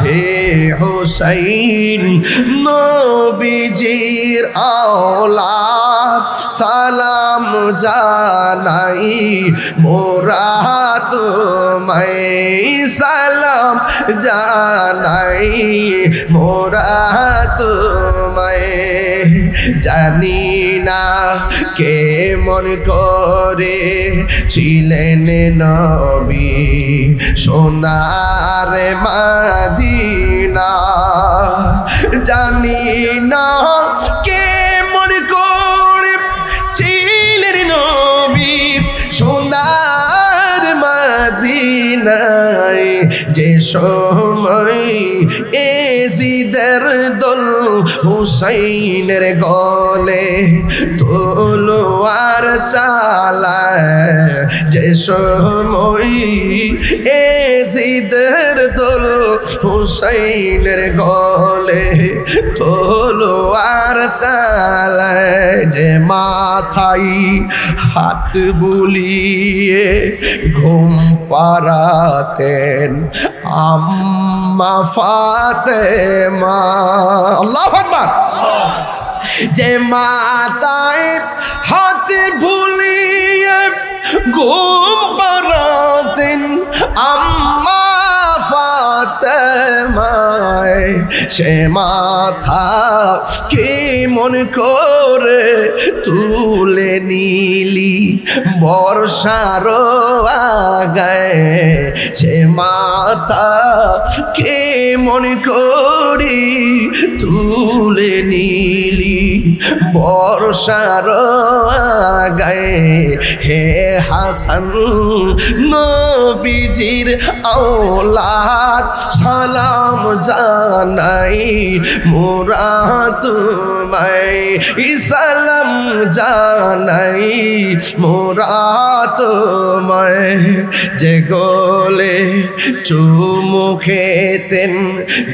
হে হুসাইন নবীজির আওলাদ সালাম জানাই মোরা তোমায় সালাম জানাই মোরা তোমায় জানি না কে মন করে ছিলেন নবী সোনার মদিনা জানি না কে মন করে ছিলেন নবী সোনার মদিনায় যে সময় এজিদের দল হুসাইনের গলে তলোয়ার চালায় যে সময় এজিদের দল হুসাইনের গলে তলোয়ার চালায় যে মাথায় হাত বুলিয়ে ঘুম পাড়াতেন আম্মা ফাতেমা আল্লাহু আকবার যে মাথায় হাত বুলিয়ে ঘুম পাড়াতেন আম্মা ফাতেমায় সে মাথা কি মন করে তুলে নিলি বর্ষার আগায় সে মাথা কে মন করি তুলে নিলি বর্ষার আগায় হে হাসান নবীজির আওলাদ সালাম জানাই মোরা তোমায় সালাম জানাই মোরা তোমায় যে গোলে চুমু খেতেন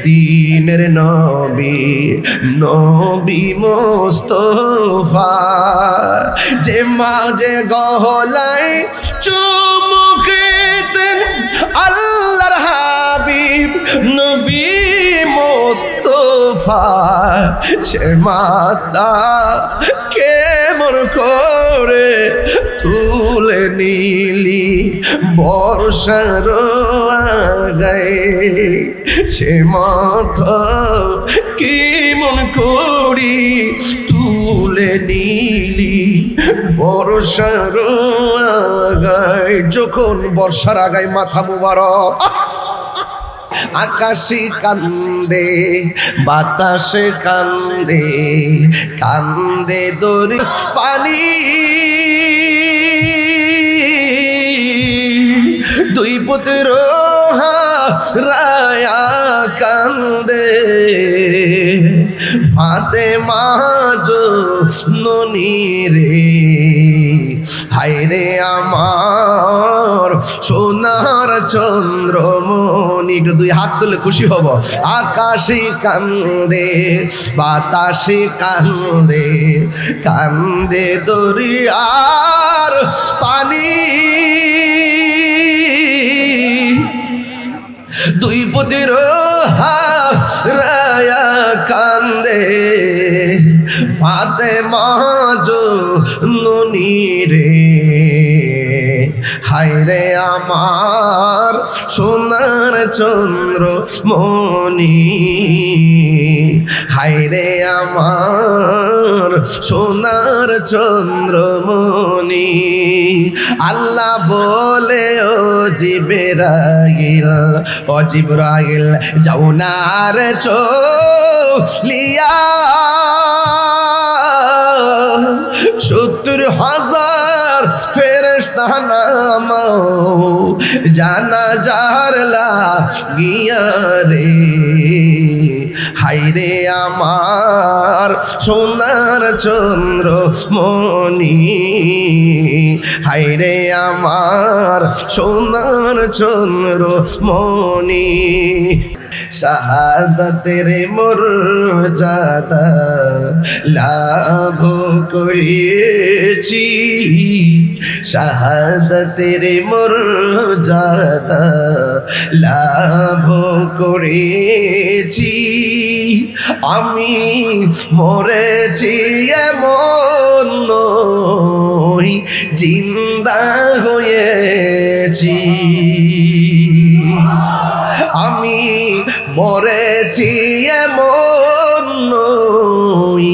দিনের নবী নবী মুস্তাফা যে মাঝে গহলায় চুমু খেতেন আল্লাহর হাবিব নবী মুস্তাফা সে মাতা কেমন করে তুলে নিলি বর্ষার আগায় সে মাথা কেমন করি তুলে নিলি বর্ষার আগায় যখন বর্ষার আগায় মাথা মুবারক আকাশে কান্দে বাতাসে কান্দে কান্দে দরি পানি দুই পুত্র রায়া কান্দে ফাতেমা জননী রে হায়রে আমার সোনার চন্দ্রমণি একটু দুই হাত তুলে খুশি হব আকাশে কান্দে বাতাসে কান্দে কান্দে দরিয়ার পানি দুই পুত্র রায়া কান্দে ফাতেমা জননী রে হায়রে আমার সোনার চন্দ্রমণি হায়রে আমার সোনার চন্দ্রমণি আল্লাহ বলে ও জিবরাইল যাও না রে চলিয়া 70,000 ফেরেশতা নামাও জানাজার লাগিয়া রে হায়রে আমার সোনার চন্দ্রমণি হায়রে আমার সোনার চন্দ্রমণি শাহাদাতের মর্যাদা লাভ করেছি, শাহাদাতের মর্যাদা লাভ করেছি। আমি মরেছি এমন নই, জিন্দা হয়েছি। আমি মরেছি এমন নই,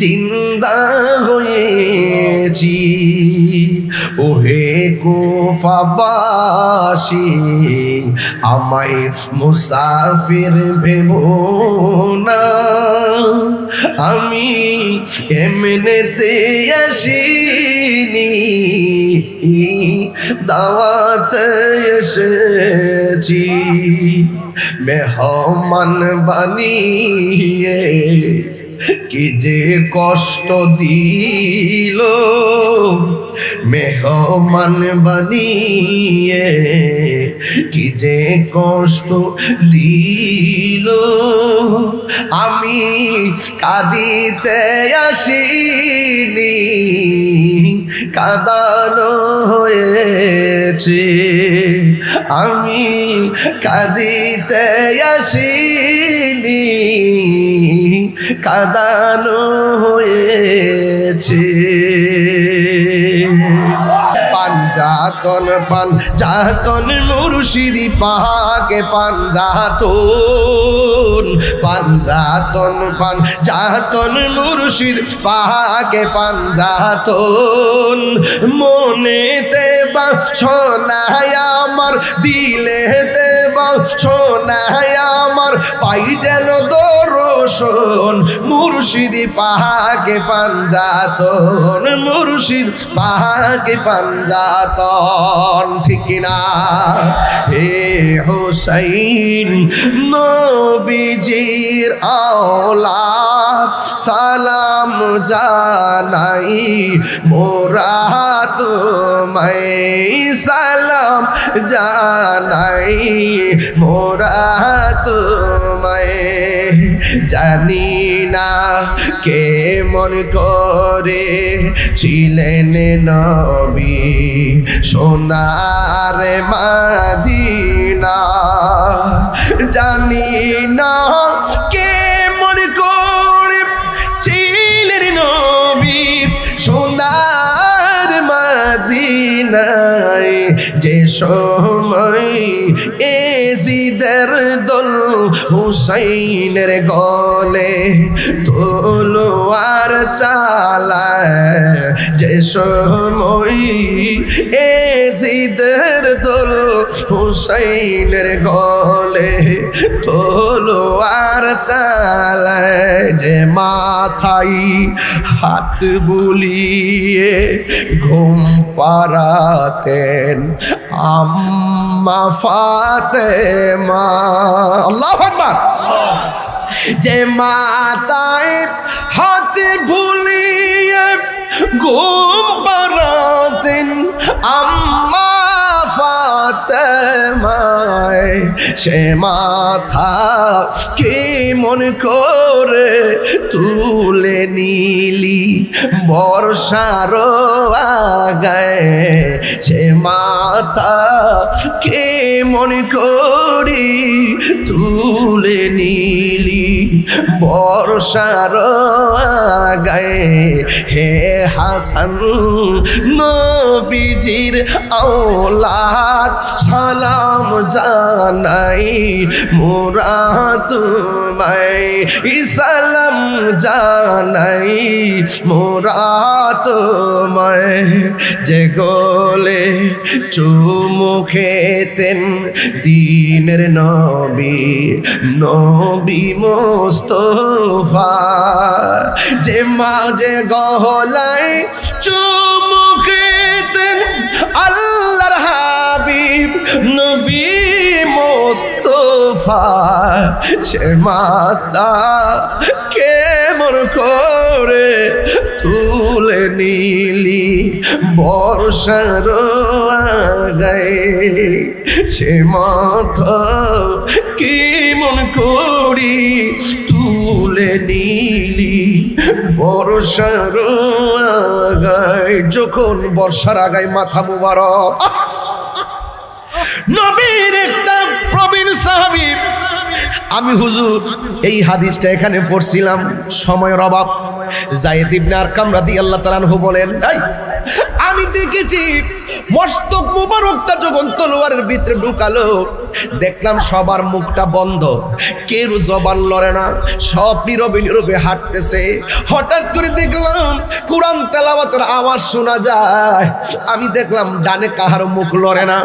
জিন্দা হয়েছি। ওহে কুফাবাসী, আমায় মুসাফির ভেবো না, আমি এমনিতে আসিনি, দাওয়াতে এসেছি। মেহমান বানিয়ে কি যে কষ্ট দিল, মেহমান বানিয়ে কি যে কষ্ট দিল। আমি কাঁদিতে আসিনি, কাঁদানো হয়েছে। আমি কাঁদিতে আসিনি, কাঁদানো হয়েছে। পাঞ্জাতন পাঞ্জাতন মুর্শিদি পাকে পাঞ্জাতন, পাঞ্জাতন পাঞ্জাতন মুর্শিদ পাকে পাঞ্জাতন। মনেতে বাসনায় আমার, দিলেতে বাসনায় আমার, পাই যেন দর্শন মুর্শিদি পাকে পাঞ্জাতন, মুর্শিদ পাকে পাঞ্জাতন। ঠিক না? হে হুসাইন নবীজির আওলাদ, সালাম জানাই মোরা তোমায়, সালাম জানাই মোরা তোমায়। জানি না কে মন করে ছিলেন নবী সোনার মদিনা, জানি না কে মন করে ছিলেন নবী সোনার মদিনায়। যে সময় এজিদের দল হুসাইনের গলে তলোয়ার চালায়, যে সময় এজিদের দল হুসাইনের গলে তলোয়ার চালায়। যে মাথায় হাত বুলিয়ে ঘুম পাড়াতেন আম্মা ফাতেমা, আল্লাহু আকবার। যে মাথায় হাত বুলিয়ে ঘুম পাড়াতেন আম্মা ফাতেমায়, সে মাথা কি মন করে তুলে নিলি বর্ষার আগায়। সে মাথা কে মন করি তুলে নিলি বর্ষার আগায়। হে হাসান নবীজির আওলাদ, সালাম জানাই মোরা তোমায়, সালাম জানাই মোরা তোমায়। যে গোলে চুমু খেতেন দিনের নবী, নবী মুস্তাফা, যে মাঝে গহলায় চুমু খেতেন আল্লাহর হাবিব নবী মুস্তাফা। হায় সে মাতা কেমন করে তুলে নিলি বর্ষার আগায়, সে মাথা কেমন করি তুলে নিলি বর্ষার আগায়। যখন বর্ষার আগায় মাথা মুবারক, নবীর একটা প্রবীণ সাহাবী, আমি হুজুর এই হাদিসটা এখানে পড়ছিলাম, সময়ের অভাব। যায়েদ ইবনে আরকাম রাদিয়াল্লাহু তাআলা আনহু বলেন, আমি দেখেছি মস্তক মুবারকটা যখন তলোয়ারের ভিতরে ঢুকালো, দেখলাম সবার মুখটা বন্ধ, কেউ জবান লড়ে না, সব নীরবে নীরবে হাঁটতেছে। হঠাৎ করে দেখলাম কোরআন তেলাওয়াতের আওয়াজ শোনা যায়। আমি দেখলাম ডানে কাহারো মুখ লড়ে না,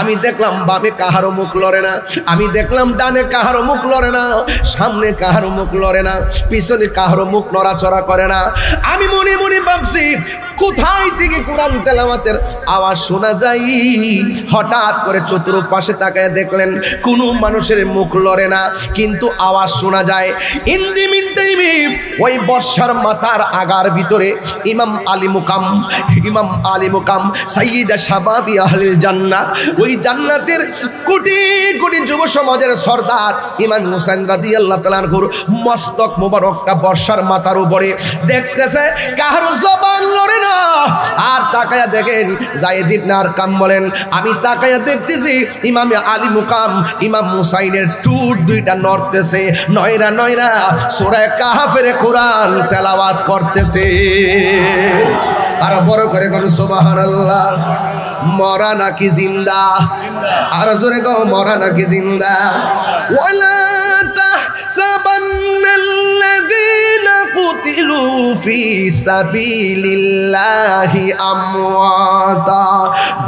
আমি দেখলাম বামে কাহারো মুখ লড়ে না, আমি দেখলাম ডানে কাহারো মুখ লড়ে না, সামনে কাহারো মুখ লড়ে না, পিছনে কাহারো মুখ নড়াচড়া করে না। আমি মনে মনে ভাবছি কোথায় থেকে কোরআন তেলাওয়াতের আওয়াজ শোনা যায়। হঠাৎ করে চতুর্পাশে তাকায় দেখলেন কোনো মানুষের মুখ লড়ে না, কিন্তু আওয়াজ শোনা যায়। ইন দি মিন টাইমে ওই বর্ষার মাথার আগার ভিতরে ইমাম আলী মুকাম সাইয়্যিদা শাবাবি আহলিল জান্নাহ, ওই জান্নাতের কোটি কোটি যুব সমাজের সর্দার ইমাম হুসাইন রাদিয়াল্লাহু তাআলা আনহুর মস্তক মোবারকটা বর্ষার মাথার উপরে দেখতেছে, কারো জবান লড়ে না। আর তাকায়া দেখেন যায়েদ ইবনে আরকাম বলেন, আমি তাকায়া দেখতেছি ইমামে আলী মুকাম ইমাম হুসাইনের টুট দুইটা নড়তেছে, নয়রা নয়রা সূরা কাহফের কোরআন তেলাওয়াত করতেছে। আর বড় করে কোন সুবহানাল্লাহ। মরা নাকি জিন্দা? আর জোরে গো, মরা নাকি জিন্দা? ওয়ালা তাহসাবান্নাল্লাযীনা কুতিলু ফি সাবিলিল্লাহি আমওয়াতা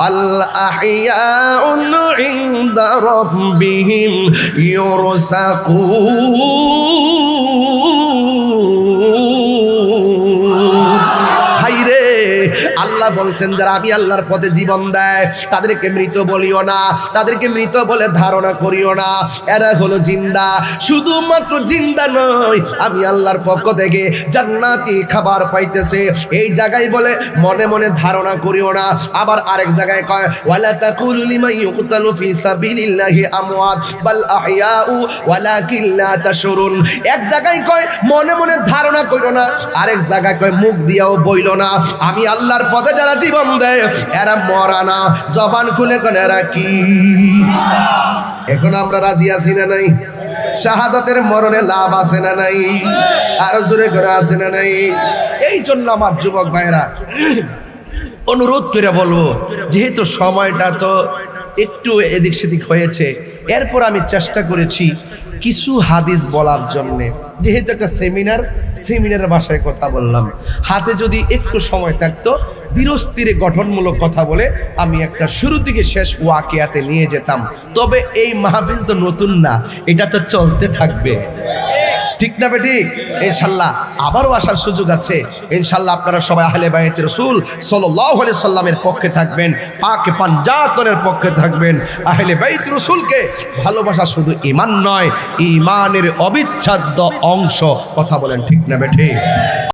বাল আহইয়াউন ইনদা রাব্বিহিম ইউরসাকুন। হায়রে, আল্লাহ বলছেন যারা আমি আল্লাহর পথে জীবন দেয় তাদেরকে মৃত বলিও না, তাদেরকে মৃত বলে ধারণা করিও না, এরা হলো জিন্দা। শুধুমাত্র জিন্দা নয়, আমি আল্লাহর পক্ষ থেকে জান্নাতি খাবার পাইতেছে। এই জায়গায় বলে মনে মনে ধারণা করিও না। আবার আরেক জায়গায় কয় ওয়ালা তাকুলু লিমান ইউকতালু ফি সাবিলিল্লাহি আমওয়াত বাল আহইয়াউ ওয়ালাকিন লা তাশউরুন। এক জায়গায় কয় মনে মনে ধারণা করিও না, আরেক জায়গায় কয় মুখ দিয়াও বইলো না। আমি আল্লাহর পথে যারা জীবন দেয় এরা মরা না, জবান খুলে কোন এরা কি। এখন আমরা রাজি আছি না নাই? শাহাদাতের মরণে লাভ আছে না নাই? আরো জোরে করে আছে না নাই? এই জন্য আমার যুবক ভাইরা অনুরোধ করে বলবো, যেহেতু সময়টা তো একটু এদিক সেদিক হয়েছে, এরপর আমি চেষ্টা করেছি কিছু হাদিস বলার জন্যে। যেহেতু একটা সেমিনারের ভাষায় কথা বললাম, হাতে যদি একটু সময় থাকতো ধীরস্থিরে গঠনমূলক কথা বলে আমি একটা শুরু থেকে শেষ ওয়াকিয়াতে নিয়ে যেতাম। তবে এই মাহফিল তো নতুন না, এটা তো চলতে থাকবে, ঠিক না বেঠিক? ইনশাল্লাহ আবারও আসার সুযোগ আছে। ইনশাল্লাহ আপনারা সবাই আহলে বাইত রাসূল সাল্লাল্লাহু আলাইহি সাল্লামের পক্ষে থাকবেন, পাক পাঞ্জাতনের পক্ষে থাকবেন। আহলে বাইত রাসূলকে ভালোবাসা শুধু ঈমান নয়, ঈমানের অবিচ্ছেদ্য অংশ। কথা বলেন ঠিক না বেঠিক?